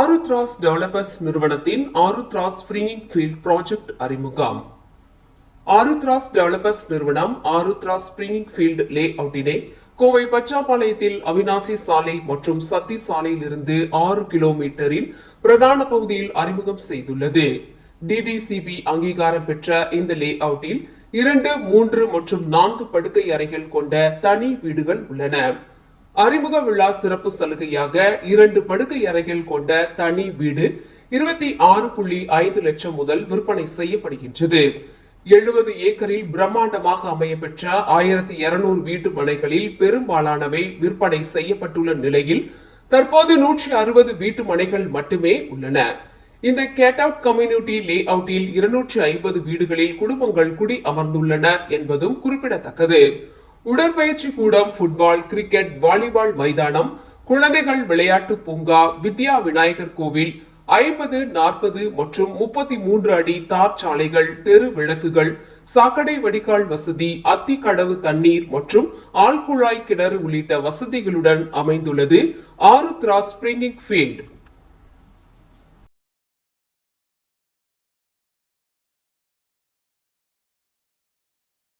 ஆருத்ராஸ் developers நிறுவனத்தின் ஆருத்ராஸ் ஸ்பிரிங்கிங் field project அறிமுகம். ஆருத்ராஸ் developers நிறுவனம் ஆருத்ராஸ் ஸ்பிரிங்கிங் ஃபீல்ட் லே அவுட்டினை கோவை பச்சாபாளையத்தில் அவினாசி சாலை மற்றும் சத்தி சாலையில் இருந்து 6 கிலோமீட்டரில் பிரதான பகுதியில் அறிமுகம் செய்துள்ளது. டிடிசிபி அங்கீகாரம் பெற்ற இந்த லே அவுட்டில் 2, 3 மற்றும் 4 படுக்கை அறைகள் கொண்ட தனி வீடுகள் உள்ளன. அறிமுக விழா சிறப்பு சலுகையாக 2 படுக்கை அறைகள் கொண்ட தனி வீடு 26.5 லட்சம் முதல் விற்பனை செய்யப்படுகின்றது. 70 ஏக்கரில் பிரம்மாண்டமாக அமையப்பெற்ற 1200 வீட்டு மனைகளில் பெரும்பாலானவை விற்பனை செய்யப்பட்டுள்ள நிலையில் தற்போது 160 வீட்டு மனைகள் மட்டுமே உள்ளன. இந்த கேட் அவுட் கம்யூனிட்டி லே அவுட்டில் 250 வீடுகளில் குடும்பங்கள் குடி அமர்ந்துள்ளன என்பதும் குறிப்பிடத்தக்கது. உடற்பயிற்சி கூடம், ஃபுட்பால், கிரிக்கெட், வாலிபால் மைதானம், குழந்தைகள் விளையாட்டு பூங்கா, வித்யா விநாயகர் கோவில், 50, 40 மற்றும் 33 அடி தார் சாலைகள், தெரு விளக்குகள், சாக்கடை வடிகால் வசதி, அத்திக்கடவு தண்ணீர் மற்றும் ஆழ்குழாய் கிணறு உள்ளிட்ட வசதிகளுடன் அமைந்துள்ளது ஆருத்ராஸ் ஸ்பிரிங்கிங் ஃபீல்ட்.